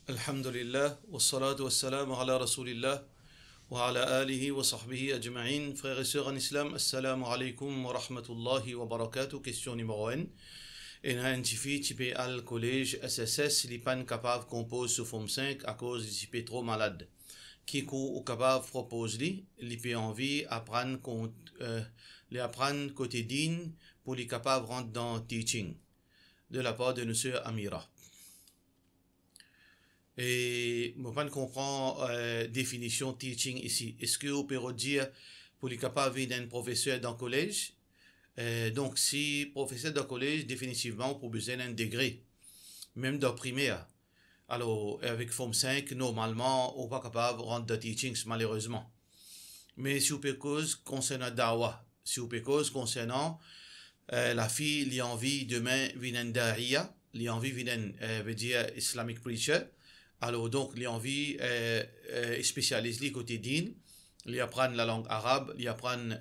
Alhamdulillah, wassalatu wassalamu ala rasulillah, wa ala alihi wa sahbihi ajma'in. Frères et sœurs en islam, assalamu alaikum wa rahmatullahi wa barakatuh. Question numéro 1. En un type al collège SSS, li pan capable compose sous forme 5 à cause de trop malade. Qui ou capable propose li peut envie apprendre quotidien pour les capables rentrer dans teaching de la part de monsieur Amira. Et je ne comprends pas définition teaching ici. Est-ce que vous pouvez dire pour les capables d'un professeur dans le collège? Donc, si professeur dans le collège, définitivement, pour besoin d'un degré, même dans le primaire. Alors, avec forme 5, normalement, on n'est pas capable de rentrer dans teaching, malheureusement. Mais si vous pouvez cause concernant Dawa, si vous pouvez cause concernant la fille, qui a envie demain, venir Da'iya, qui a envie veut dire Islamic Preacher. Alors, donc, il a envie spécialiser côté din, il apprendre la langue arabe, il apprendre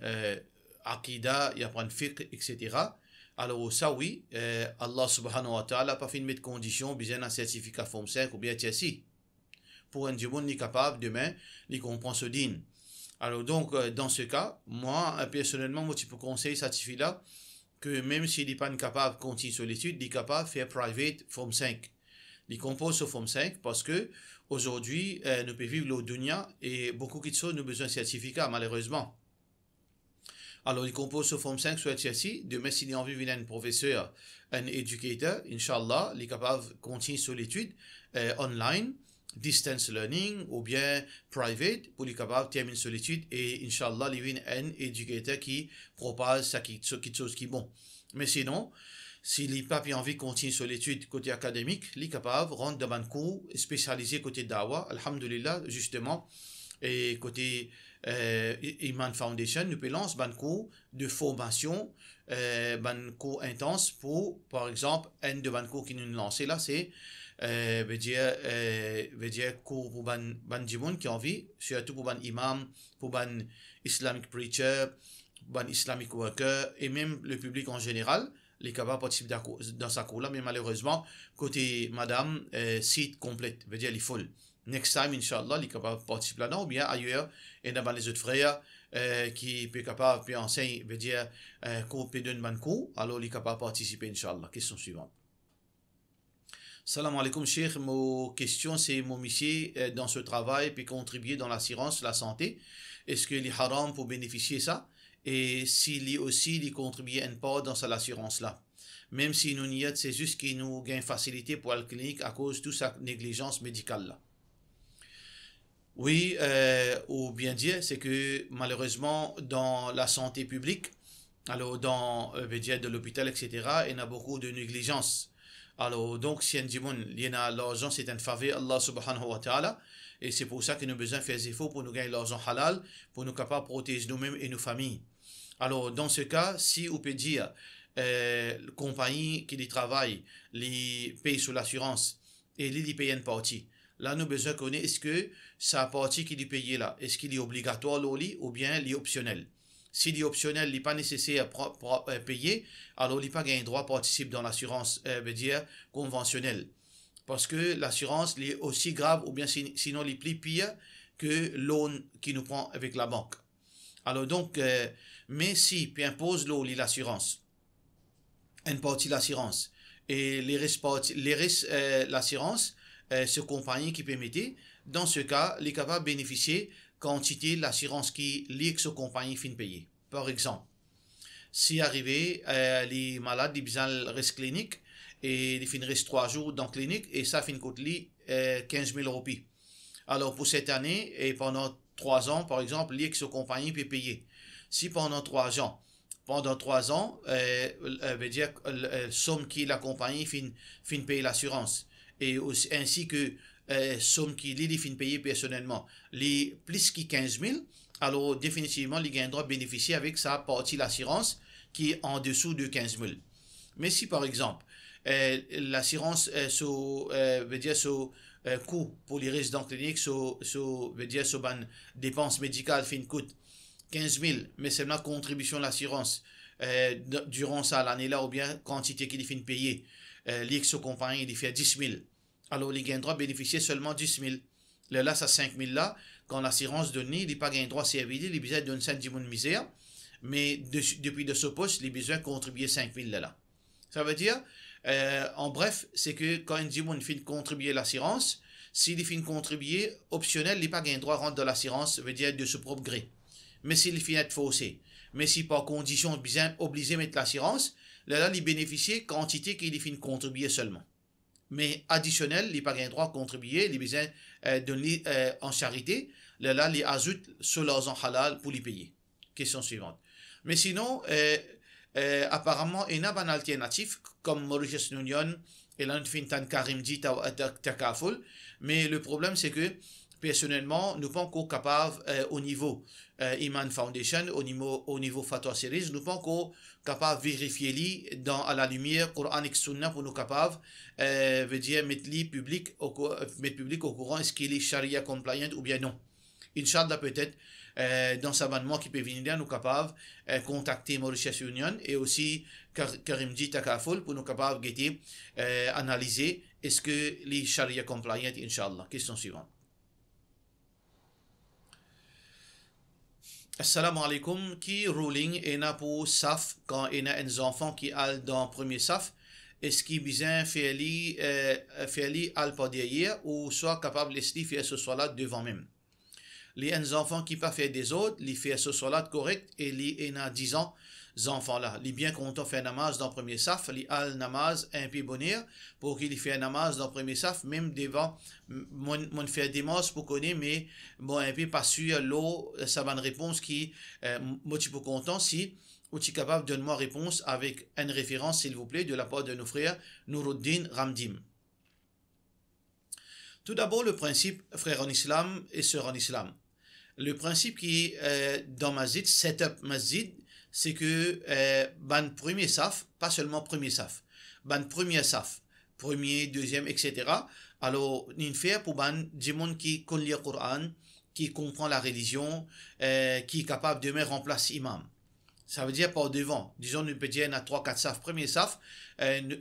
Aqidah, il apprendre fiqh, etc. Alors, ça, oui, Allah subhanahu wa ta'ala n'a pas fait de mettre condition, besoin d'un certificat forme 5 ou bien TSI. Pour un djibon, il est capable, demain, il comprend ce din. Alors, donc, dans ce cas, moi, personnellement, moi, je peux conseiller cette fille-là que même s'il n'est pas capable de continuer sur l'étude, il est capable de faire private forme 5. Il compose sur forme 5 parce que aujourd'hui, nous pouvons vivre le dunya et beaucoup de choses nous ont besoin de certificat, malheureusement. Alors, il compose sur forme 5 sur HSI. Demain, s'il a envie de devenir un professeur, un éducateur, Inch'Allah, il est capable de continuer sur l'étude online, distance learning ou bien private pour être capable de terminer sur l'étude et Inch'Allah, il devient un éducateur qui propage quelque chose qui est bon. Mais sinon, s'il n'a pas envie de continuer sur l'étude côté académique, il est capable de rentrer dans un cours spécialisé côté Dawa, alhamdulillah, justement, et côté Iman Foundation, nous pouvons lancer un cours de formation, un cours intense pour, par exemple, un de ban cours qui nous lancé là, c'est veut dire cours pour ban djimoun qui a envie, surtout pour ban imam, pour ban Islamic preacher, ban Islamic worker, et même le public en général. Les capables participer dans sa cour là, mais malheureusement, côté madame, site complète, veut dire les full. Next time, Inch'Allah, les capables participer là-dedans, ou bien ailleurs, et dans les autres frères qui peut capable, puis enseigner, veut dire, cours peut donner un cours, alors les capables participer, Inch'Allah. Question suivante. Salam alaikum, Cheikh. Mon question, c'est mon monsieur dans ce travail, puis contribuer dans l'assurance, la santé. Est-ce que les haram pour bénéficier ça? Et s'il aussi il contribue un peu dans cette assurance-là. Même si nous n'y êtes, c'est juste qu'il nous gagne facilité pour la clinique à cause de toute sa négligence médicale-là. Oui, ou bien dire, c'est que malheureusement, dans la santé publique, alors dans de l'hôpital, etc., il y a beaucoup de négligence. Alors, donc, si un djimoun, il y a l'argent, c'est une faveur Allah subhanahu wa ta'ala. Et c'est pour ça que nous avons besoin de faire des efforts pour nous gagner l'argent halal, pour nous capables de protéger nous-mêmes et nos familles. Alors, dans ce cas, si on peut dire, compagnie qui travaille, les paye sur l'assurance et les paye une partie. Là, nous avons besoin de connaître est-ce que sa partie qui est payée là, est-ce qu'il est obligatoire ou bien il est optionnel. S'il est optionnel, il n'est pas nécessaire à payer, alors il n'a pas gagné droit à participer dans l'assurance, conventionnelle. Parce que l'assurance est aussi grave, ou bien sinon, il est plus pire que loan qui nous prend avec la banque. Alors donc, mais si puis impose l'assurance, une partie de l'assurance, et les restes l'assurance, ce compagnie qui permettait, dans ce cas, il est capable de bénéficier quantité de l'assurance qui lie que ce compagnie fin payer. Par exemple, si arrivé les malades, ils restent clinique, et ils finissent 3 jours dans la clinique, et ça fin coûte 15 000 roupies. Alors pour cette année, et pendant 3 ans, par exemple, que ce compagnie peut payer. Si pendant 3 ans, veut dire somme qui la compagnie fin payer l'assurance, et aussi, ainsi que somme qui les fin payer personnellement, les plus que 15 000, alors définitivement, il gagne droit de bénéficier avec sa partie l'assurance qui est en dessous de 15 000. Mais si par exemple, l'assurance veut dire coût pour les résidents cliniques, veut dire dépenses médicales fin coûte 15 000, mais c'est la contribution de l'assurance durant ça l'année là ou bien quantité qu'il fin payer, l'X compagnie il fait 10 000. Alors, les gains droit bénéficier seulement 10 000. Là, ça 5 000 là, quand l'assurance donne, il n'est pas gain droit, c'est évident, il besoin d'une scène de misère, mais depuis de ce poste, il besoin de contribuer 5 000 là. Ça veut dire, en bref, c'est que quand un dimoun finit de contribuer l'assurance, s'il finit de contribuer, optionnel, il n'est pas gain droit rentre dans l'assurance, veut dire de ce propre gré. Mais s'il finit d'être faussé, mais si par condition obligé de mettre l'assurance, là, il bénéficie quantité qu'il finit de contribuer seulement. Mais additionnel, il n'a pas droit à contribuer, il a besoin donner en charité, là, il ajoute sur l'argent halal pour les payer. Question suivante. Mais sinon, apparemment, il y a une alternative, comme Mauritius Union, et là, on fait un Karim dit Takaful, mais le problème, c'est que, personnellement, nous ne sommes pas encore capables, au niveau Iman Foundation, au niveau Fatwa Series, nous ne sommes pas encore capables de vérifier à la lumière Coran et Sunna pour nous capables veut dire mettre public au courant est-ce qu'il est Sharia compliant ou bien non. Inch'Allah peut-être dans ce amendement qui peut venir nous capables contacter Mauritius Union et aussi Karimji Takaful pour nous capables de analyser est-ce que les Sharia compliant Inch'Allah. Question suivante. Assalamu alaikum, qui ruling est pour SAF quand il y a un enfant qui est dans le premier SAF, est-ce qu'il besoin faire al pas derrière ou soit capable de faire ce solat devant même. Les enfants qui pas fait des autres, les faire ce solat correct et les en a 10 ans enfants là, les bien content faire namaz dans le premier saf, les al namaz un peu bonheur pour qu'il fait namaz dans le premier saf même devant mon fait des masses pour connaître mais bon un peu pas sûr l'eau ça va une réponse qui moi tu peux content si ou tu es capable de donner moi réponse avec une référence s'il vous plaît de la part de nos frères Nuruddin Ramdim. Tout d'abord le principe frères en islam et sœurs en islam. Le principe qui est dans masjid, setup masjid, c'est que ban premier saf, pas seulement premier saf, ban premier saf, premier, deuxième, etc. Alors, il fait pour ban du monde qui connaît le Coran, qui comprend la religion, qui est capable de mettre en place imam. Ça veut dire par devant. Disons, nous peut dire, il y a 3-4 saf. Premier saf,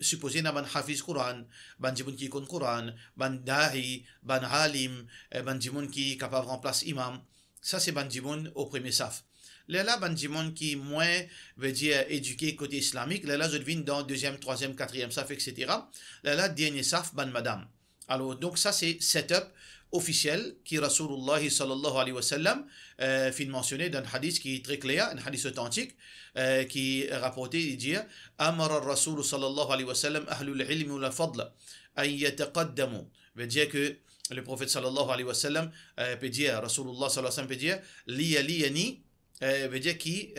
supposé, il y a ban hafiz Coran, ban du monde qui connaît Coran, ban dahi, ban alim, ban du monde qui est capable de remplacer imam. Ça, c'est Bandimoun au premier saf. Là, Bandimoun qui est moins, veut dire, éduqué côté islamique. Là, je devine dans deuxième, troisième, quatrième saf, etc. Là, dernier saf, Ban Madame. Alors, donc, ça, c'est setup officiel qui Rasulullah sallallahu alayhi wa sallam fin mentionné dans un hadith qui est très clair, un hadith authentique qui est rapporté, il dit Amara Rasul sallallahu alayhi wa sallam ahlul ilmi wa la fadla ay yataqaddamu. Veut dire que le prophète sallallahu alayhi wa sallam peut dire, Rasulullah sallallahu alayhi wa sallam peut dire, liyani, veut dire qui,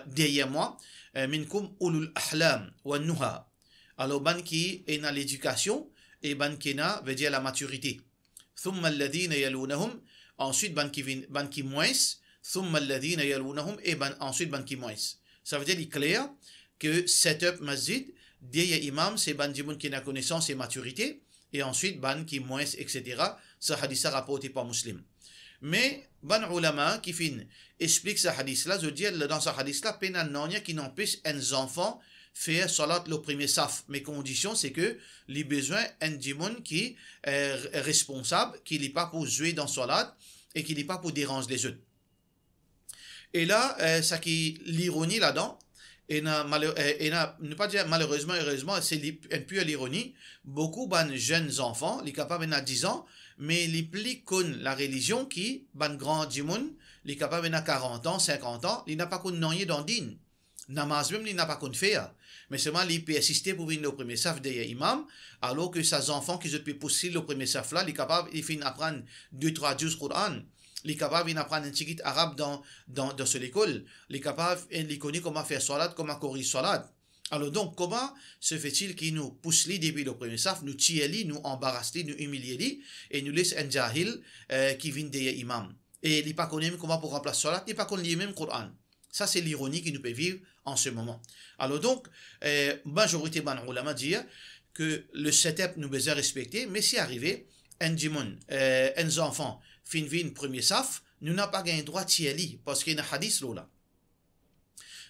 derrière moi, minkum ulul ahlam wa nuha. Alors, ban qui est dans l'éducation, et ban qui veut dire la maturité. Thumma alladhina yalunahum, ensuite ban qui moins, thumma alladhina yalunahum, et ensuite ban qui moins. Ça veut dire, il est clair que setup masjid, derrière imam, c'est ban dimoun qui a connaissance et maturité, et ensuite ban qui moins, etc. Ce hadith rapporté par Muslim. Mais ban ulama qui fin explique ce hadith là, je dis dans ce hadith là, peine non qui n'empêche un enfant faire salat le premier saf. Mais condition c'est que les besoins un dimoun qui est responsable, qui n'est pas pour jouer dans salat et qui n'est pas pour déranger les autres. Et là, ça qui l'ironie là-dedans. Et ne pas dire malheureusement, heureusement, c'est un peu l'ironie. Beaucoup de jeunes enfants, les capables à 10 ans, mais les plus connus la religion qui, ban grand dimoun, les capables à 40 ans, 50 ans, ils n'ont pas connu non dans din. Namaz même, ils n'ont pas connu faire. Mais seulement, ils peuvent assister pour venir au premier saf derrière imam, alors que ces enfants qui se peuvent pousser le premier saf là, les capables, ils finissent apprendre 2-3 juz Coran. Les capables d'apprendre un petit arabe dans cette école. Les capables, ils connaissent comment faire salat, comment corriger salat. Alors donc, comment se fait-il qu'ils nous poussent depuis le premier saf, nous tuent, nous embarrassent, nous humilient, et nous laissent un jahil qui vient derrière imam. Et il n'est pas connu comment pour remplacer salat, il n'est pas connu même Coran. Ça, c'est l'ironie qui nous peut vivre en ce moment. Alors donc, majorité ban ulama dit que le setup nous besoin respecter, mais si arrivé, un djimoun, un enfant, fin premier saf, nous n'avons pas gagné droit tieli parce qu'il y a un hadith là.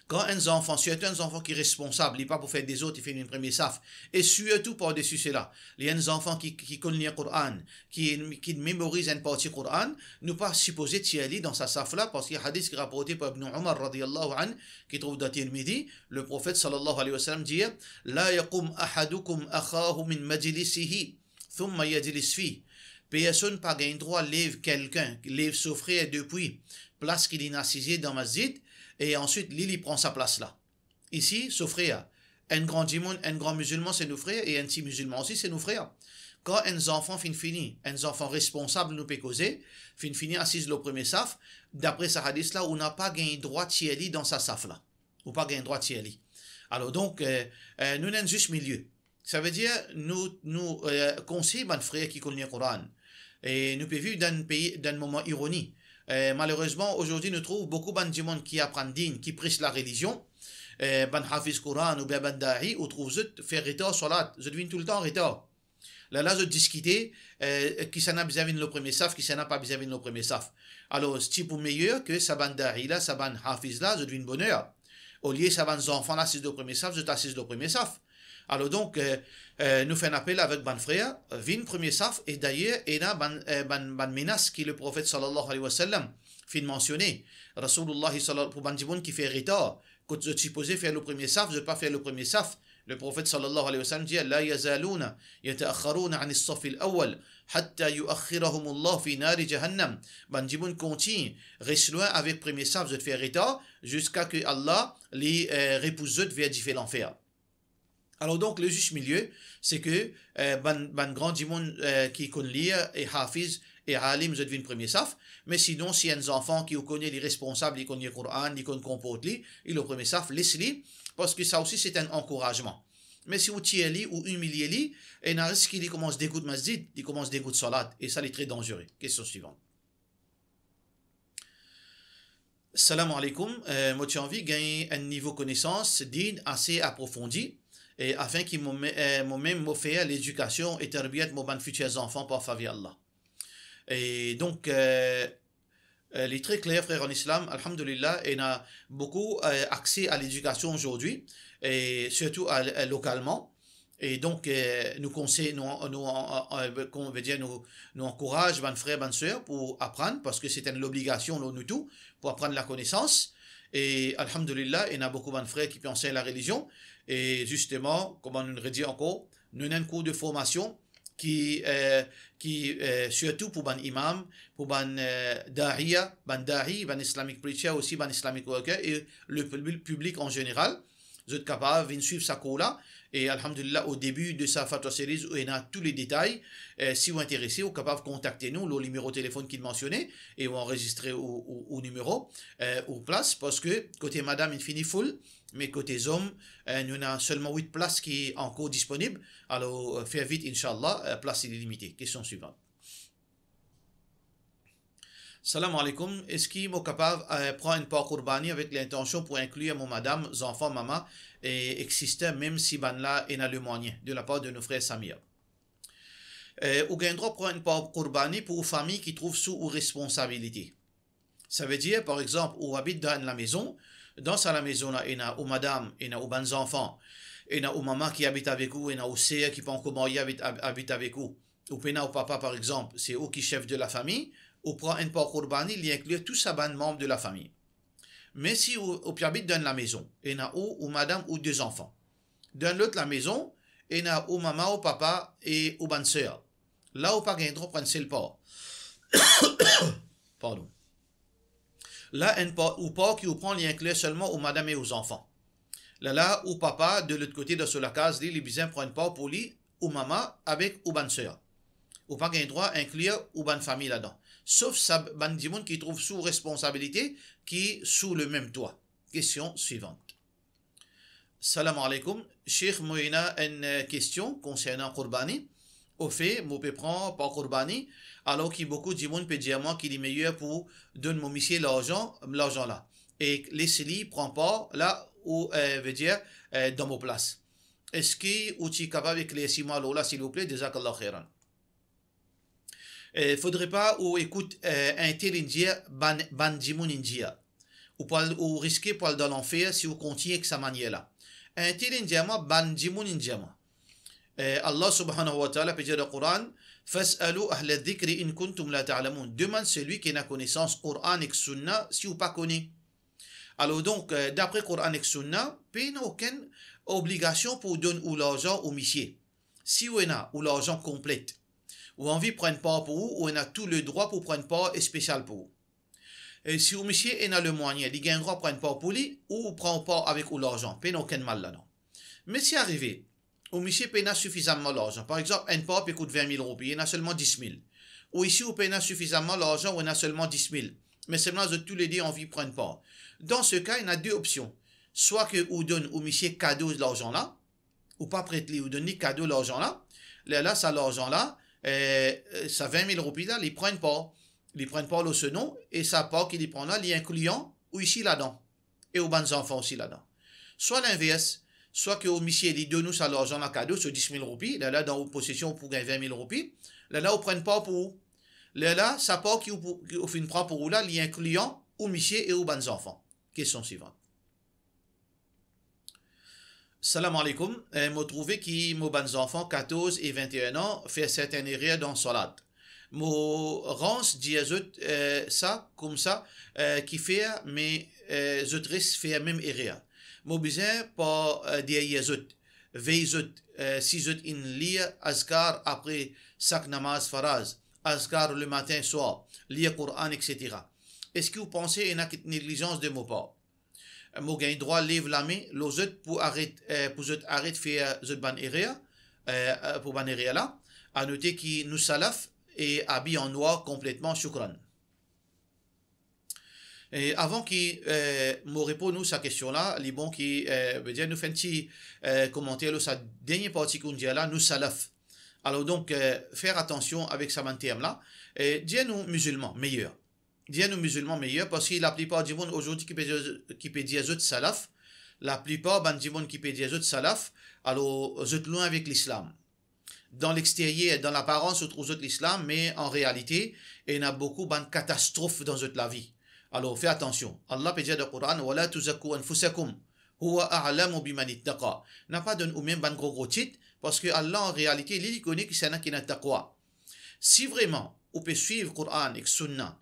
Quand un enfant, surtout un enfant qui est responsable, il n'est pas pour faire des autres, il fait une première saf. Et surtout par-dessus cela, il y a un enfant qui connaît le Coran, qui mémorise une partie du Coran, nous pas supposé d'y aller dans sa saf-là, parce qu'il y a un hadith qui est rapporté par Ibn Umar, radiyallahu anhu, qui trouve dans Tirmidhi, le prophète sallallahu alayhi wa sallam dit, La yaqum ahadukum akhahu min majlisihi, thumma yajlis fi. Personne pas gain droit lève quelqu'un, lève son frère depuis place qu'il est assisé dans masjid, et ensuite Lili prend sa place là. Ici, son frère, un grand dimon, un grand musulman c'est nos frères, et un petit musulman aussi c'est nos frères. Quand un enfant fini, un enfant responsable nous peut causer, fini assise le premier saf, d'après ce hadith là, on n'a pas gagné droit de dans sa saf là. Ou pas gagné droit de Alors donc, nous n'avons juste milieu. Ça veut dire, nous conseillons un frère qui connaît le Coran. Et nous pouvons vivre dans un pays, dans un moment ironie. Malheureusement, aujourd'hui, nous trouvons beaucoup de monde qui apprennent din, qui prêchent la religion, ban hafiz Coran ou ban da'i, ou trouvent faire retard sur la, je devine tout le temps retard. Là, je discuter, qui s'en a besoin de le premier saf, qui s'en a pas besoin de le premier saf. Alors, c'est pour meilleur que sa ban da'i là, sa ban hafiz là, je devine bonheur. Au lieu de sa ban enfants là, 6 de premier saf, je t'assise le premier saf. Alors donc, nous faisons un appel avec ban frère, vin premier saf, et d'ailleurs, il y a ban menace qui le prophète sallallahu alayhi wa sallam fait mentionner. Rasulullah sallallahu pour ban djiboun qui fait retard, quand je suis supposé faire le premier saf, je ne vais pas faire le premier saf. Le prophète sallallahu alayhi wa sallam dit, La yazalouna yata'akharouna anis saf al-awwal, hatta yu'akhirahum Allah fi nari jahannam. Ban djiboun continue, reste loin avec premier saf, je te fais retard, jusqu'à que Allah les repousse vers différents l'enfer. Alors donc, le juste milieu, c'est que ban grand dimon qui connaît lire et hafiz et alim, je devine premier saf, mais sinon, si un enfant qui connaît les responsables, il connaît le Coran, il connaît le comporte, il le premier saf, laisse-le, parce que ça aussi c'est un encouragement. Mais si vous tirez ou humiliez-le, il y a un risque qu'il commence d'écoute masjid, il commence d'écoute salat, et ça est très dangereux. Question suivante. Salam alaikum, moi j'ai envie de gagner un niveau connaissance din assez approfondi, et afin qu'ils m'ont fait l'éducation et tarbiyat mon futurs enfants par faveur Allah. Et donc, il est très clair, frère en islam, alhamdulillah, et on a beaucoup accès à l'éducation aujourd'hui, et surtout localement. Et donc, nous conseillons, nous encourageons, mes frères, mes soeurs, pour apprendre, parce que c'est une obligation, nous tous, pour apprendre la connaissance. Et alhamdulillah, il y a beaucoup de frères qui enseignent la religion. Et justement, comme on nous dit encore, nous avons un cours de formation qui surtout pour ban imam, pour ban dahiya, ban islamic preacher aussi, ban islamic worker et le public en général. Vous êtes capable de suivre ce cours-là. Et alhamdulillah, au début de sa fatwa series, où il y a tous les détails, si vous êtes intéressé, vous êtes capable de contacter nous, le numéro de téléphone qu'il mentionnait, et vous enregistrez au numéro, ou place, parce que côté madame, il finit full, mais côté hommes, nous avons seulement 8 places qui sont encore disponibles. Alors, faire vite, Inch'Allah, place illimitée. Question suivante. Salam alaikum. Est-ce qu'il est capable de prendre une part Qurbani avec l'intention pour inclure mon madame, enfants, maman et exister même si ban là est le moyen de la part de nos frères Samir. Ou gain droit prendre une part Qurbani pour une famille qui trouve sous responsabilité. Ça veut dire par exemple ou habite dans la maison, dans la maison là il y a ou madame, il y a ou bons enfants, il y a ou maman qui habite avec vous, il y a ou sœur qui peut encore marier habite avec vous. Ou pena ou papa par exemple, c'est eux qui chef de la famille. Ou prend une part Qurbani, il inclut tous ces membres de la famille. Mais si on habite dans la maison, il y a ou madame ou 2 enfants. Dans l'autre la maison, il y a ou maman ou papa et ou bonne sœur. Là où pas gain droit prendre seul part. Pardon. Là une part ou pas qui prend il inclut seulement aux madame et aux enfants. Là où papa de l'autre côté de sur la case, il besoin prendre part pour lui ou maman avec ou bonne sœur. Ou pas gain droit inclure ou bonne famille là-dedans. Sauf ça, ban di monde qui trouve sous responsabilité, qui sous le même toit. Question suivante. Salam alaikum. Cheikh Moïna, une question concernant Qurbani. Au fait, moi peux prendre par Qurbani, alors qu'il y a beaucoup de monde peut dire moi qu'il est meilleur pour donner mon monsieur l'argent là. Et laisser-lui prend pas là où veut dire dans mon place. Est-ce que vous êtes capable d'éclaircir moi là, s'il vous plaît, Jazakallah khairan. Faudrait pas ou écoute un tel india ban dimoun india ou risquer pour aller dans l'enfer si vous continuez avec sa manière-là. Un tel indiama, ban jimoun indiama. Allah subhanahu wa ta'ala peut dire dans le Coran, Fas'alu ahla dhikri in kuntum la ta'lamun. Demande celui qui n'a connaissance Coran et Sunna si vous pas connaît. Alors donc, d'après Coran et Sunna, il n'y a aucune obligation pour donner ou l'argent au monsieur. Si vous avez ou l'argent complète, ou envie de prendre part pour vous, ou on a tout le droit pour prendre part spécial pour vous. Et si vous monsieur a le moyen, il a le droit de prendre part pour lui, ou prend part avec ou l'argent, il n'y a aucun mal là, non. Mais si arrivé, ou monsieur paye suffisamment l'argent, par exemple, un part coûte 20 000 roupies, il y en a seulement 10 000. Ou ici, vous payez suffisamment l'argent, ou il y en a seulement 10 000. Mais seulement de tous les deux envie de prendre part. Dans ce cas, il y a deux options. Soit que vous donne au monsieur cadeau de l'argent là, ou pas prêter, ou donner cadeau l'argent là. Là, ça l'argent là, ça 20 000 roupies là, ils prennent pas. Ils prennent pas le senon, et ça part qu'ils prennent là, il y a un client, ou ici là-dedans. Et aux bons enfants aussi là-dedans. Soit l'inverse, soit que au monsieur, il donne nous ça l'argent là cadeau sur 10 000 roupies, là, dans vos possessions pour gagner 20 000 roupies, là, vous prennent pas pour vous. Là, ça part qui vous fait une prend pour vous là, il y a un client, au monsieur et aux bons enfants. Question suivante. Salam alaikum. Je trouve que mes bons enfants, 14 et 21 ans, font certaines erreurs dans Salat. Mo rance diazut ça comme ça qui fait mais autres fait même erreur. Mo besoin pas diazut veizut sizut in lire azkar après chaque namaz faraz, azkar le matin soir, lire Coran etc. Est-ce que vous pensez une négligence de mon part? Mo gagne droit lève la main l'ozut pour arrêter faire zut ban erreur pour ban erreur là. À noter qui nous salaf et habillé en noir complètement, shukran. Et avant qu'il me réponde sa question-là, les bons qui veut dire nous fait un petit commentaire sa dernière partie qu'on dit là, nous salaf. Alors donc faire attention avec sa terme là. Dire nous musulmans meilleurs. Dire nous musulmans meilleurs parce que la plupart du monde aujourd'hui qui peut dire zut salaf, la plupart du monde qui peut dire zut salaf, alors zut loin avec l'islam. Dans l'extérieur, dans l'apparence, on trouve l'islam, mais en réalité, il y a beaucoup de catastrophes dans la vie. Alors, faites attention. Allah peut dire dans le Coran, وَلَا تُزَكُّوا أَنفُسَكُمْ هُوَ أَعْلَمُ بِمَنِ اتَّقَى. N'a pas donné ou même un gros titre, parce que Allah, en réalité, il connaît que c'est un qui n'a taqwa. Si vraiment, on peut suivre le Coran et le Sunna,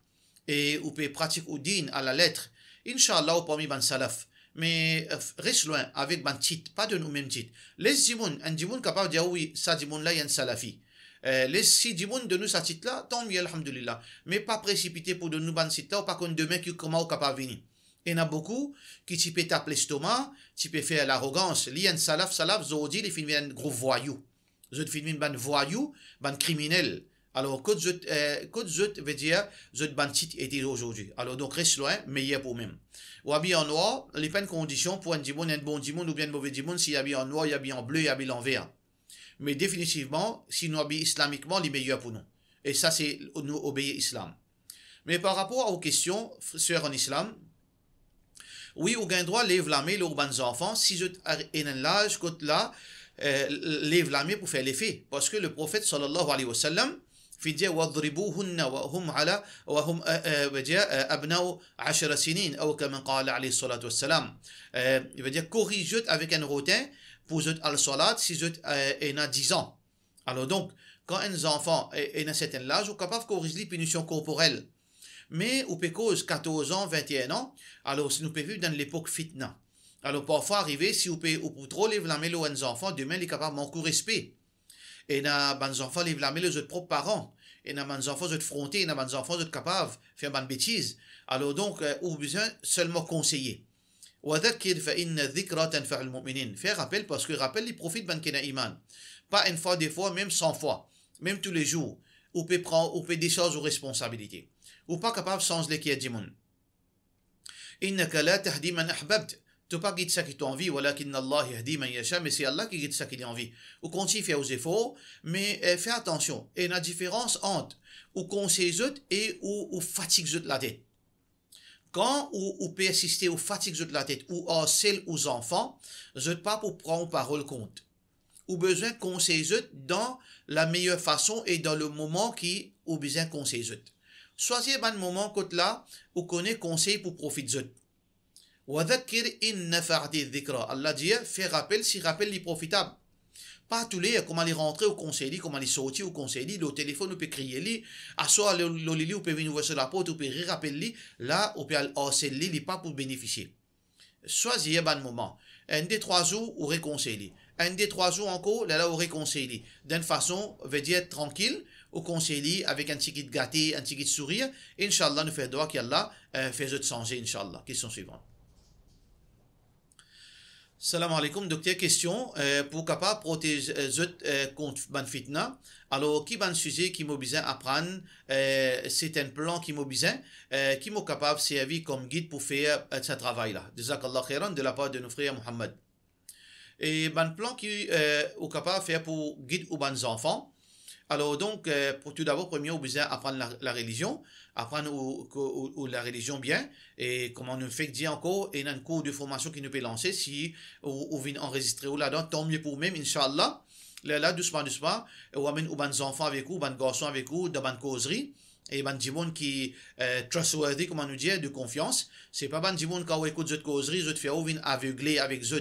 et on peut pratiquer le din à la lettre, Inch'Allah, on peut mettre un salaf. Mais reste loin avec ban titre, pas de nous même titre. Les dimoun, un dimoun capable de dire oui, ça dimoun là, il y a un salafi. Les si dimoun de nous sa titre là, tant mieux, alhamdulillah. Mais pas précipité pour de nous ban titre là, ou pas qu'on demain qui comment capable venir. Il y en a beaucoup qui tu peux taper l'estomac, tu peux faire l'arrogance. Il y a un salaf, zodi, il finit un gros voyou. Zot finit ban voyou, ban criminel. Alors, que zot veut dire, zot ban titre était aujourd'hui. Alors donc reste loin, meilleur pour même. Ou habillé en noir, les peines conditions pour un dimoun, un bon dimoun ou bien un mauvais dimoun, s'il habille en noir, il habille en bleu, il habille en vert. Mais définitivement, si nous habillons islamiquement, les meilleurs pour nous. Et ça, c'est nous obéir l'islam. Mais par rapport aux questions, sœurs en islam, oui, au gain droit, lève la main, les bons enfants, si je ai un l'âge, côté là, lève la main pour faire l'effet. Parce que le prophète, sallallahu alayhi wa sallam, في دي واضربوهن وهم على وهم أبناء 10 سنين أو كما قال عليه الصلاة والسلام. Il veut dire corrige avec un rotin pour al salat si vous avez 10 ans. Alors donc quand un enfant est à certain âge, vous êtes capable de corriger les punitions corporelles. Mais ou peut cause 14 ans, 21 ans, alors si nous pouvons vivre dans l'époque fitna. Alors parfois arriver si vous pouvez trop lever la main aux enfants, demain il est capable de manquer respect. Et na bons enfants lèvent la main aux autres propres parents. Et na bons enfants autres frontés, et na bons enfants autres capables de faire bonne bêtise. Alors donc, on a besoin seulement conseiller. وذكر فإن الذكرى تنفع المؤمنين. Faire rappel parce que rappel il profite ban kena iman. Pas une fois, des fois, même 100 fois, même tous les jours. On peut prendre, on peut décharger aux responsabilités. Ou pas capable de changer les qui est du monde. إنك لا تهدي من أحببت. Tu pas guider ça qui t'envie, ولكن الله يهدي من يشاء, mais c'est Allah qui guide ça qui t'envie. Ou continue à faire aux efforts, mais fais attention. Et la différence entre ou conseille et ou fatigue la tête. Quand ou peut assister ou fatigue de la tête ou harcèle aux enfants, je ne pas pour prendre parole compte. Ou besoin de conseiller dans la meilleure façon et dans le moment qui ou besoin de conseiller. Choisir un moment côté là ou connaît conseil pour profiter. وذكر إن نفعت الذكرى. Allah dit, fais rappel si rappel est profitable. Pas tous les, comment les rentrer au conseil, comment les sortir au conseil, le téléphone, on peut crier, à soi, le lili, on peut venir voir sur la porte, on peut rappeler, là, on peut harceler, pas pour bénéficier. Choisissez un bon moment. Un des 3 jours, on réconcilie. Un des 3 jours encore, là, on réconcilie. D'une façon, veut dire tranquille, au conseil avec un petit gâté, un petit sourire. Inch'Allah, nous faisons droit qu'Allah fait de changer, Inch'Allah. Question suivante. Salam alaikum, docteur. Question pour capable protéger contre ban fitna. Alors, qui ban sujet qui m'a besoin apprendre c'est un plan qui m'a besoin qui m'a capable de servir comme guide pour faire ce travail-là. Jazakallah khairan de la part de nos frères Mohammed. Et ban plan qui est capable de faire pour guide aux bons enfants. Alors donc, pour tout d'abord, premier, on a besoin d'apprendre la religion, apprendre la religion bien, et comme on nous fait dire encore, il y a un cours de formation qui nous peut lancer, si on vient enregistrer là-dedans, tant mieux pour même, Inch'Allah. Là, doucement, on amène aux bons enfants avec vous, aux bons garçons avec vous, dans une causerie, et ban monde qui est trustworthy, comme on nous dit, de confiance. C'est pas ban monde quand on écoute cette causerie, je te fais ou aveugler avec je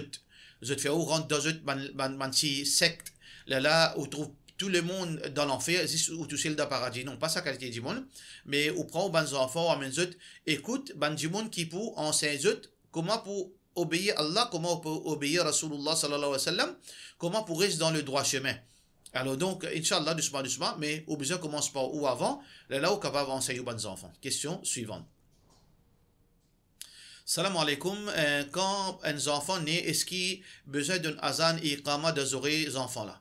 te fais ou rentrer dans cette secte, là, on trouve tout le monde dans l'enfer, ou tout seul dans le paradis. Non, pas sa qualité du monde, mais on prend aux bons enfants, on amène zut, écoute, ban du monde qui pour enseigner zut, comment pour obéir Allah, comment pour obéir Rasulullah sallallahu alayhi wa sallam, comment pour rester dans le droit chemin. Alors donc, Inch'Allah, doucement, mais au besoin commence par où avant, là, on est capable d'enseigner aux bons enfants. Question suivante. Salam alaikum. Quand un enfant naît, est-ce qu'il a besoin d'un azan et iqama d'azourer les enfants là?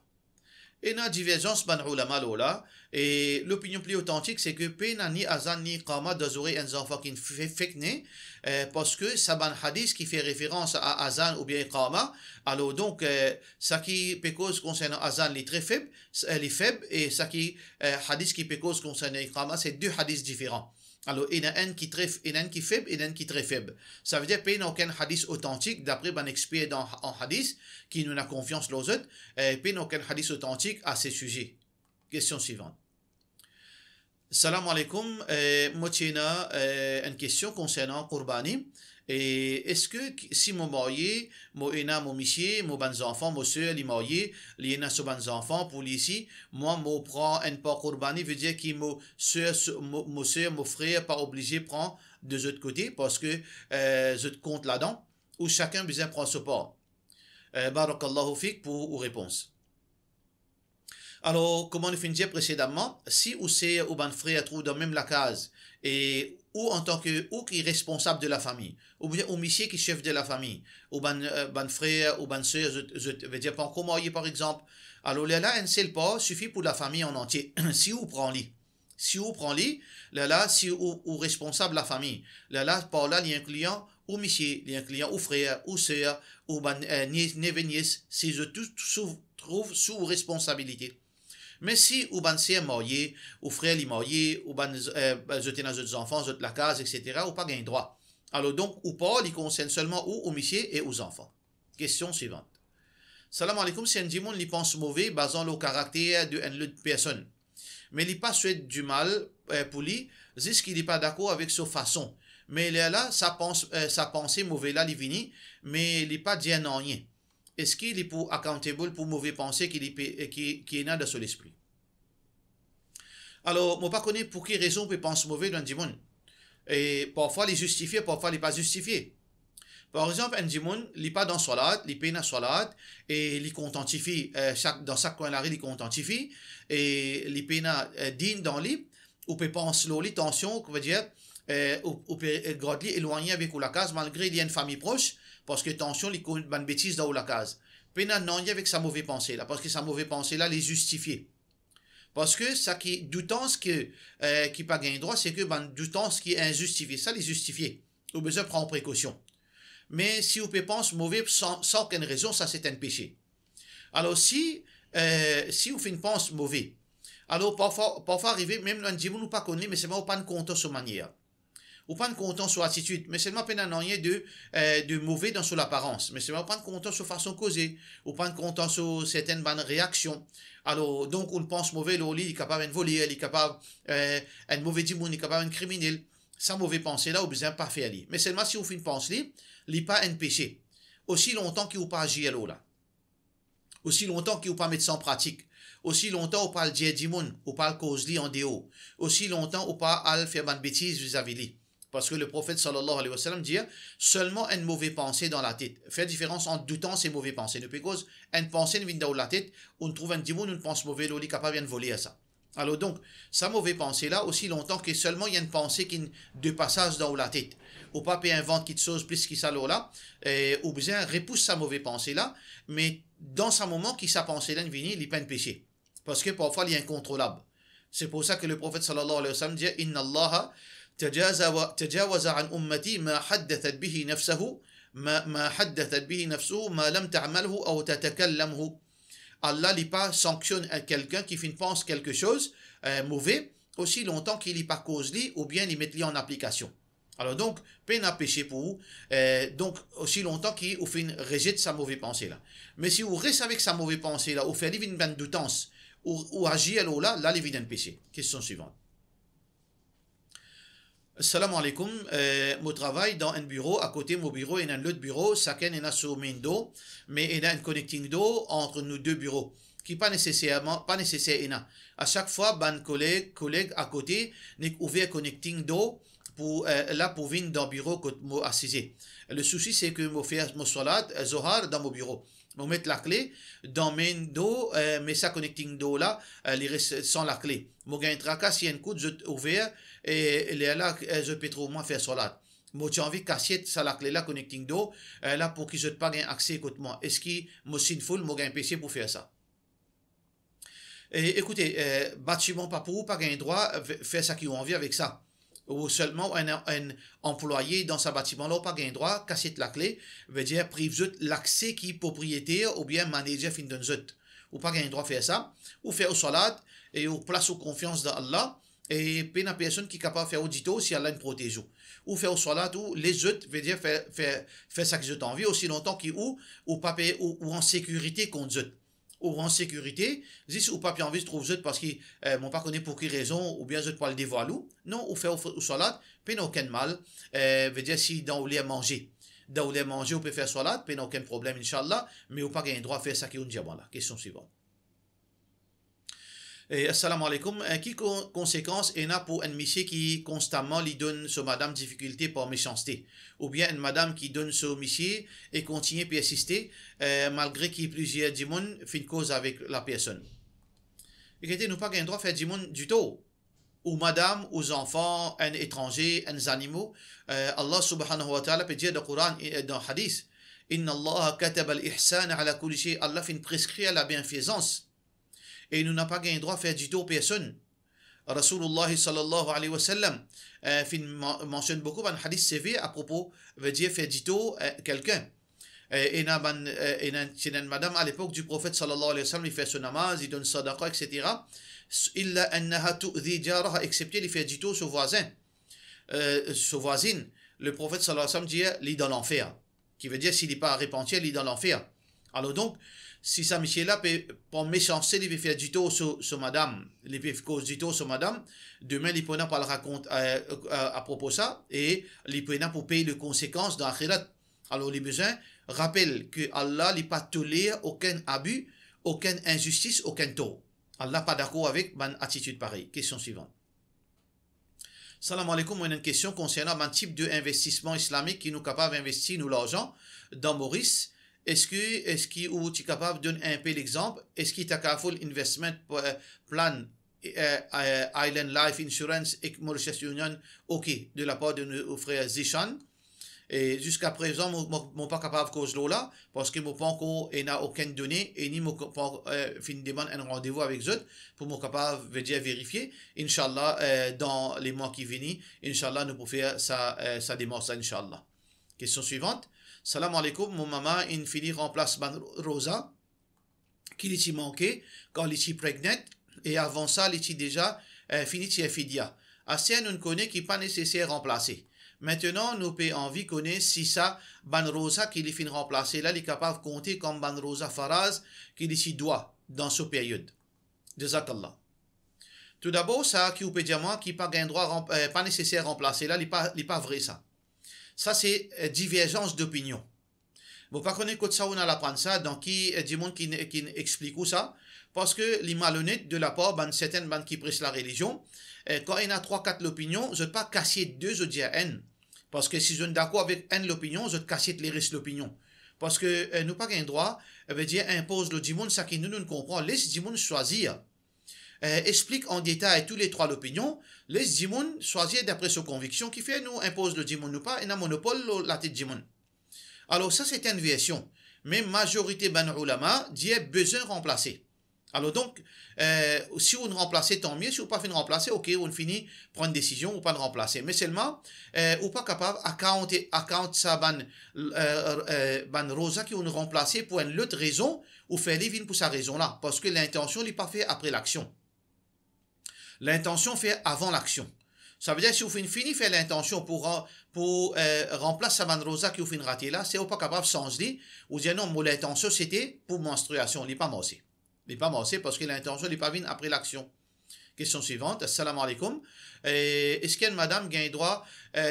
Et il y a une divergence ban ulama là, et l'opinion plus authentique c'est que pena ni azan ni iqama d'azourer un enfant qui fait né parce que ça ban hadith qui fait référence à azan ou bien iqama. Alors donc ça qui peut cause concernant azan les très faibles, les faibles, et ça qui hadith qui peut cause concernant iqama, c'est deux hadiths différents. Alors, il y en a un qui est faible et un qui est très faible. Ça veut dire qu'il n'y a aucun hadith authentique, d'après un expert en hadith, qui nous a confiance aux autres, et il n'y a aucun hadith authentique à ces sujets. Question suivante. Salam alaikum. Moi, j'ai une question concernant Qurbani. Et est-ce que si mon marié, mon monsieur, mon bons enfants, mon soeur, les mariés, les bons enfants, pour ici, moi, je prends un part Qurbani, veut dire que mon soeur, mon frère, pas obligé de prendre de l'autre côté, parce que je compte là-dedans, où chacun besoin prendre ce part. Barakallahu fik pour vos réponses. Alors, comme on a fait dire précédemment, si ou c'est ou ban frère trouve dans même la case, et ou en tant que ou qui est responsable de la famille, ou bien ou monsieur qui est chef de la famille, ou ban frère ou ban soeur, je veux dire pas encore marié par exemple. Alors là, un seul pas suffit pour la famille en entier. Si vous prenez là, si ou responsable de la famille, là, par là, il y a un client ou monsieur, il y a un client ou frère ou soeur ou ban nièce, si je trouve sous responsabilité. Mais si ou ban c'est marié, ou frère li marié, ou ban jeter dans les enfants, jeter la case, etc., ou pas gain droit. Alors donc, ou pas, il concerne seulement ou aux messieurs et aux enfants. Question suivante. Salam alaikum, si un dimon li pense mauvais, basant le caractère d'une personne. Mais il pas souhaite du mal pour lui, juste qu'il n'est pas d'accord avec sa façon. Mais là, sa pensée mauvaise là, il vient, mais il n'est pas dit non rien. Est-ce qu'il est pour accountable pour mauvais pensée qui est dans son esprit? Alors, moi, pas connais pour quelle raison peut penser mauvais dans le monde. Et parfois, il justifie, parfois, il n'est pas justifié. Par exemple, un dimon, il n'est pas dans salat, il peine à salat, et il contentifie, dans chaque coin de la rue, il contentifie, et il peine digne dans lui, ou peut penser l'eau, tension, qu'on veut dire, ou peut être éloigné avec la case, malgré qu'il y a une famille proche, parce que tension, il connaît une bêtise dans la case. Peine non avec sa mauvaise pensée là, parce que sa mauvaise pensée là, les justifiée. Parce que ça qui doutant ce qui pas gain droit, c'est que doutant ce qui est injustifié, ça les justifier. Vous besoin prendre précaution. Mais si vous pensez mauvais sans aucune raison, ça c'est un péché. Alors si vous faites une pensée mauvais, alors parfois arriver même un dimanche nous pas connaît, mais c'est pas pas content sur manière. Ou pas content sur attitude, mais seulement pas rien de mauvais dans son apparence, mais seulement pas content sur façon causée, ou pas content sur certaines bonnes réactions. Alors, donc, on pense mauvais, il est capable de voler, il est capable, un mauvais dimon, il est capable de criminel. sa mauvaise pensée là, ou besoin pas faire li. Mais seulement si vous faites une pensée, li pas un péché. Aussi longtemps qu'il ou pas agir là. Aussi longtemps qu'il ou pas mettre ça en pratique. Aussi longtemps ou pas le dire dimoun, ou pas le cause li en déo. Aussi longtemps ou pas al faire une bêtise vis-à-vis li. Parce que le prophète sallallahu alayhi wa sallam dit seulement une mauvaise pensée dans la tête. Faire différence entre doutant et mauvaise pensée. Ne peut cause une pensée vient dans la tête, on trouve un dimoun, une pense mauvaise, l'oli capable de voler à ça. Alors donc, sa mauvaise pensée là, aussi longtemps que seulement il y a une pensée qui de passage dans la tête. Ou pas invente quelque chose plus qui ça là, ou bien repousse sa mauvaise pensée là, mais dans ce moment qui sa pensée là vient, il n'est pas un péché. Parce que parfois il est incontrôlable. C'est pour ça que le prophète sallallahu alayhi wa sallam dit Inna Allah تجاوز عن أمتي ما حدثت به نفسه ما حدثت به نفسه ما لم تعمله أو تتكلمه. Allah n'est pas sanctionne à quelqu'un qui pense quelque chose mauvais aussi longtemps qu'il n'est pas cause li ou bien il met li en application. Alors donc, peine à pécher pour vous, donc aussi longtemps qu'il rejette sa mauvaise pensée là. Mais si vous restez avec sa mauvaise pensée là, ou fait une bonne doutance, ou agir là, il vient de pécher. Question suivante. Salam alaikum, mon travail dans un bureau, à côté de mon bureau, il y a un autre bureau, chacun est sur main d'eau, mais il y a un connecting d'eau entre nos deux bureaux, qui pas nécessaire. À chaque fois, ban collègue à côté, n'est ouvert connecting d'eau pour là pour venir dans le bureau que moi assisé. Le souci c'est que moi faire mon salat zohar dans mon bureau. Je mettre la clé dans main d'eau, mais ça connecting d'eau là, il reste sans la clé. Moi gagne tracas si un coup de ouvert et là je peux trop moins faire salat. Moi j'ai envie de casser ça la clé là connecting d'eau là pour qu'ils n'aient pas gain accès écoute moi. Est-ce que moi sinful moi gagne PC pour faire ça? Et écoutez, bâtiment pas pour vous pas gain droit faire ça qui ont envie avec ça. Ou seulement un employé dans sa bâtiment là pas gain droit casser la clé veut dire prive l'accès qui est propriétaire ou bien manager fin d'un zut ou pas gain droit faire ça ou faire au salat et ou place aux confiance dans Allah et puis une personne qui est capable de faire audito si Allah nous protège ou faire au salat ou les autres veut dire faire ça qu'ils ont envie aussi longtemps qu'ils ou pas payer ou en sécurité contre eux ou en sécurité, si ou pas envie de trouver parce qu'ils m'ont pas connu pour quelle raison, ou bien je pas le dévoiler, non, ou faire au salat, puis n'a aucun mal, veut dire si dans les manger, on peut faire salat, puis n'a aucun problème, Inch'Allah, mais ou pas gain droit à faire ça qui est un diamant là. Question suivante. Assalamu alaikum. Qui conséquence est là pour un monsieur qui constamment lui donne sur madame difficulté par méchanceté ou bien une madame qui donne sur monsieur et continue à persister malgré qu'il y ait plusieurs démons fin cause avec la personne. Écoutez, nous pas gain droit à faire démon du tout. Ou madame, aux enfants, un étranger, un animaux. Allah subhanahu wa ta'ala peut dire dans le Coran et dans le hadith Inna Allah kataba al-ihsan ala kulli shay. Allah fin prescrit à la bienfaisance. Et nous n'avons pas gain droit à faire du tout aux personnes. Rasulullah sallallahu alayhi wa sallam mentionne beaucoup dans le hadith sévère à propos, veut dire faire du tout à quelqu'un. Et une madame à l'époque du prophète sallallahu alayhi wa sallam, il fait son namaz, il donne sadaqa, etc. Illa annaha tu'dhi jaraha, excepté il fait du tout son voisin, sa voisine. Le prophète sallallahu alayhi wa sallam dit, il est dans l'enfer. Qui veut dire, s'il n'est pas repenti, il est dans l'enfer. Alors donc, si ça monsieur là pour méchanceté il peut faire du tout sur madame il peut cause du tout sur madame demain il peut pas le raconter à propos de ça et il peut pour payer les conséquences dans l'akhirat. Alors les besoins rappelle que Allah n'est pas tolère aucun abus aucune injustice aucun tort. Allah pas d'accord avec une attitude pareille. Question suivante. Salam alaikum, on a une question concernant un type d'investissement islamique qui nous capable d'investir nous l'argent dans Maurice. Est-ce que ou tu es capable de donner un peu l'exemple? Est-ce qu'il y a un full investment plan Island Life Insurance et Mauritius Union OK de la part de nos frères Zishan? Et jusqu'à présent, je ne suis pas capable de cause là parce que je n'ai pas aucune donnée et ni je demande un rendez-vous avec eux pour me capable de vérifier. Inch'Allah, dans les mois qui viennent, Inch'Allah, nous pouvons faire ça démarche, Inch'Allah. Question suivante. Salam alaikum, mon maman, une fille remplace Rosa, qui lui manquait quand elle était prégnante, et avant ça, elle était déjà finie de fidia. Assez, nous ne connaissons qui pas nécessaire remplacer. Maintenant, nous pouvons envie connaître si ça, Ban Rosa qui lui finit remplacer, là, il est capable de compter comme Ban Rosa Faraz qui lui doit dans cette période. Jazakallah. Tout d'abord, ça qui vous peut dire moi, qui pas gain droit, pas nécessaire remplacer là, il pas vrai ça. Ça c'est divergence d'opinion. Vous pas connaître que ça on a l'apprendre ça, donc qui du monde qui explique où ça, parce que les malhonnêtes de la part de certaines bandes qui pressent la religion, quand il y a 3-4 l'opinion, je ne pas casser deux, je dis à N. Parce que si je suis d'accord avec N l'opinion, je casser les restes l'opinion. Parce que nous pas gain droit, veut dire impose le dimon, ça qui nous comprend, laisse dimon choisir. Explique en détail tous les trois l'opinion, laisse dimon choisir d'après ses convictions, qui fait nous impose le dimon ou pas, et un monopole la tête dimon. Alors ça c'est une version, mais majorité ban ulama dit besoin de remplacer. Alors donc, si on remplace, tant mieux. Si on pas fait de remplacer, ok, on finit prendre une décision ou pas de remplacer. Mais seulement, ou pas capable account ça ban rosa qui on remplacer pour une autre raison ou faire les pour sa raison là, parce que l'intention n'est pas fait après l'action. L'intention fait avant l'action. Ça veut dire si vous finissez faire l'intention pour remplacer sa ban rosa qui vous finit rater là, c'est pas capable de changer ou dire non, mon intention c'était pour menstruation, il n'est pas morcé. Il n'est pas morcé parce que l'intention n'est pas venue après l'action. Question suivante. Assalamu alaikum. Est-ce qu'une madame gagne droit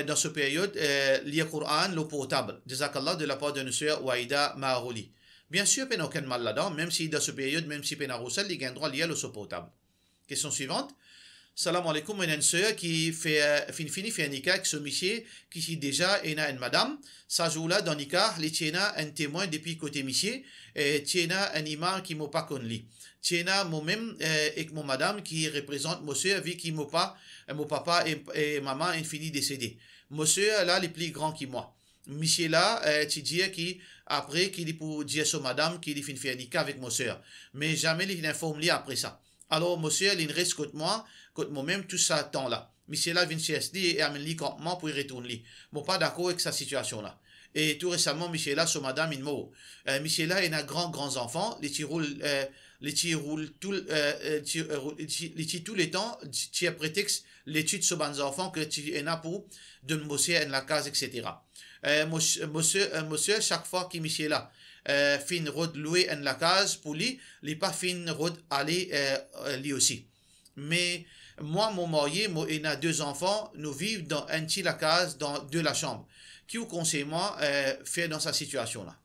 dans cette période lire Coran, l'eau potable? Jazakallah de la part de notre sœur Waïda Marouli. Bien sûr, il n'y a aucun mal là-dedans, même si dans cette période, même si il y a il gagne droit lire l'eau potable. Question suivante. Salam alaikum, une sœur qui finit fait un nikah avec ce monsieur qui déjà est une madame. Ça joue là dans nikah, les tiena un témoin depuis côté monsieur, et tiena un imam qui m'a pas connu. Tiena moi-même et mon madame qui représente monsieur vu qu'il m'a pas, mon papa et maman ont fini décédé. Monsieur là les plus grand que moi. Monsieur là, tu dis qui après qu'il dit pour dire sur madame qu'il finit fait un nikah avec monsieur, mais jamais il informe lui après ça. Alors monsieur il reste contre moi-même tout ce temps-là. Monsieur là vient CSD et amène le campement pour y retourner. Bon, pas d'accord avec sa situation-là. Et tout récemment, monsieur là, sur madame, il mort. Monsieur là, il a grands enfants. Les roulent tous les temps. Tu as prétexte l'étude sur les enfants que tu en as pour de monsieur en la case, etc. Monsieur, chaque fois que monsieur là, fin road louer en la case pour lui, il pas fin road aller lui aussi. Mais moi, mon marié, il a 2 enfants, nous vivons dans un petit la case, dans 2 la chambre. Qui vous conseille moi faire dans cette situation-là?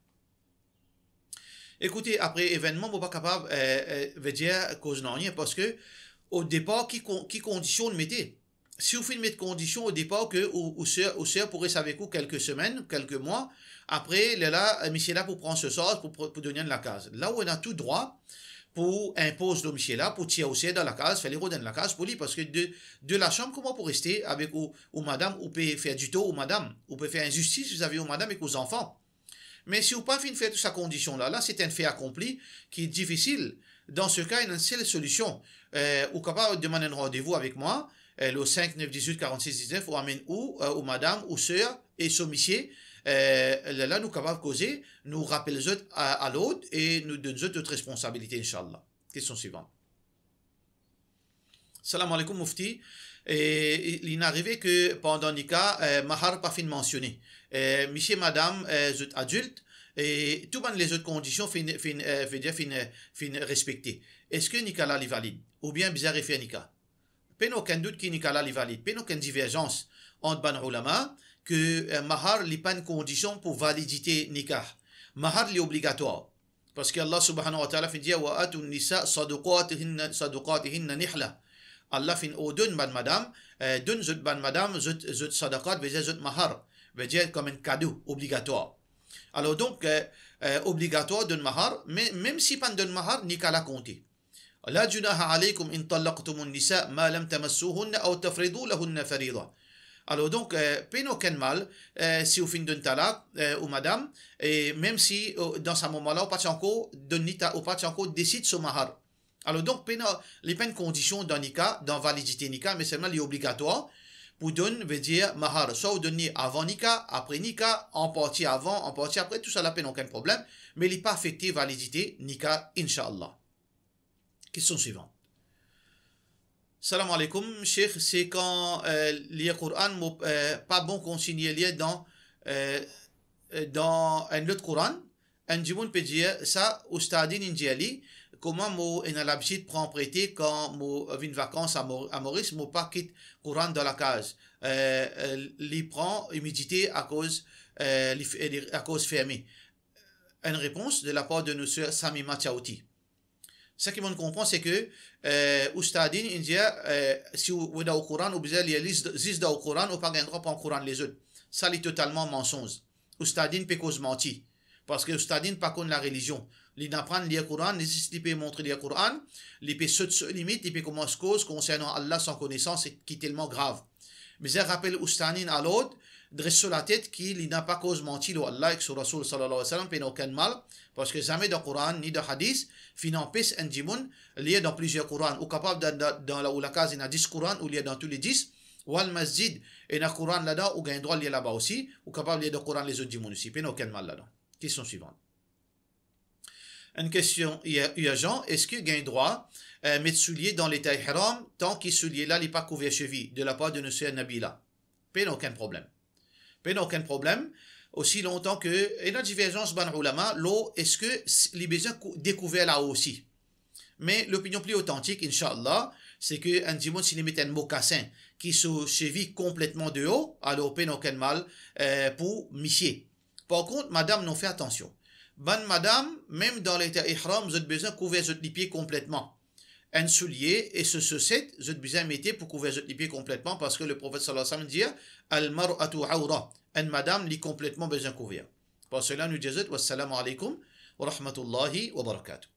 Écoutez, après événement, je ne suis pas capable de dire cause non rien parce que au départ, qui conditionne mettez? Si vous faites mettre condition au départ que ou sœur pourrait avec vous quelques semaines, quelques mois, après, là, monsieur là pour prendre ce sort pour donner de la case. Là où on a tout droit, pour imposer le monsieur là, pour tirer aussi dans la case, faire les rodins dans la case pour lui, parce que de la chambre, comment pour rester avec ou madame, ou peut faire du tort ou madame, ou peut faire injustice, vous avez ou madame et aux enfants. Mais si vous pas fin de faire toute sa condition là, c'est un fait accompli qui est difficile. Dans ce cas, il y a une seule solution. Ou capable de demander un rendez-vous avec moi, le 5 9 18 46 19, ou amène ou madame, ou sœur, et son monsieur, là, nous capables de causer, nous rappelons à l'autre et nous donnons notre responsabilité, Inch'Allah. Question suivante. Salam alaikum, Mufti. Il est arrivé que pendant le cas, Mahar pas fin mentionné. Monsieur, madame, vous adultes, et toutes les autres conditions fin respectées. Est-ce que Nicolas est valide? Ou bien bizarre fait Nika? Pas aucun doute que Nicolas est valide. Pas aucune divergence entre ban ulama que mahar n'est pas une condition pour validité nikah. Mahar est obligatoire. Parce que Allah subhanahu wa ta'ala dit wa atun nisa sadaqatihinna nihla. Allah fin donne ban madame, donne zut ban madame, zut sadaqat, veut dire zut mahar, veut dire comme un cadeau obligatoire. Alors donc, obligatoire donne mahar, mais même si pas donne mahar, nikah la compter. La junaha alaykum in talaqtumun nisa ma lam tamassuhunna aw tafridu lahunna farida. Alors donc, pas aucun mal si vous finissez d'un talak ou madame, et même si dans ce moment-là, vous pas encore décide sur mahar. Alors donc, les peines conditions dans Nika, dans validité Nika, mais seulement les obligatoires pour donner, veut dire mahar. Soit vous donnez avant Nika, après Nika, en partie avant, en partie après, tout ça la peine, aucun problème, mais il n'est pas affecté validité Nika, Inch'Allah. Question suivante. Salam alaikum, Cheikh, c'est quand lire Coran pas bon qu'on signe lire dans un autre Coran, un djimoun peut dire ça, Oustadine Indiali, comment moi on a l'habitude de prendre prêter quand moi vient vacances à Maurice, moi pas quitte courant dans la case. Les prend humidité à cause fermée. Une réponse de la part de monsieur Samima Tchaouti. Ce qu'il faut comprendre, c'est que Oustadine, il dit si vous êtes au Coran, vous avez les au Coran, vous n'avez pas droit au Coran les autres. Ça, c'est totalement mensonge. Oustadine peut cause mentir. Parce que Oustadine pas contre la religion. Il apprend à lire le Coran, il peut montrer le Coran, il peut se limite, il peut commencer cause concernant Allah sans connaissance, qui est tellement grave. Mais je rappelle Oustadine à l'autre, dresse sur la tête qu'il n'a pas cause mentir au Allah et sur Rasul sallallahu alayhi wa sallam, il n'a aucun mal, parce que jamais dans le Coran ni dans le hadith, finan pis un djimoun, lié dans plusieurs Corans, ou capable dans la case, il y a 10 Corans, ou lié dans tous les 10, ou al masjid, il y a un Coran là-dedans, ou il y a un droit lié là-bas aussi, ou capable lié dans le Coran les autres djimoun aussi, il n'a aucun mal là-dedans. Question suivante. Une question urgente, est-ce qu'il y a un droit mettre soulier dans l'état ihram tant qu'il soulier là n'est pas couvert cheville de la part de monsieur Nabila? Il n'y a aucun problème. Il n'y a aucun problème. Aussi longtemps que, et la divergence ban ulama, l'eau, est-ce que les besoins découverts là aussi? Mais l'opinion plus authentique, Inch'Allah, c'est que un djimoun, s'il met un mocassin qui se cheville complètement de haut, alors il n'y a aucun mal pour missier. Par contre, madame, non fait attention. Bonne madame, même dans l'état ihram, vous avez besoin de couvrir votre pied complètement. Un soulier et ce chaussette, vous avez besoin de mettre pour couvrir votre pied complètement parce que le prophète sallallahu alayhi wa sallam dit Al-mar'atu awra. Une madame lit complètement besoin de couvrir. Pour cela, nous disons wassalamu alaikum wa rahmatullahi wa barakatuh.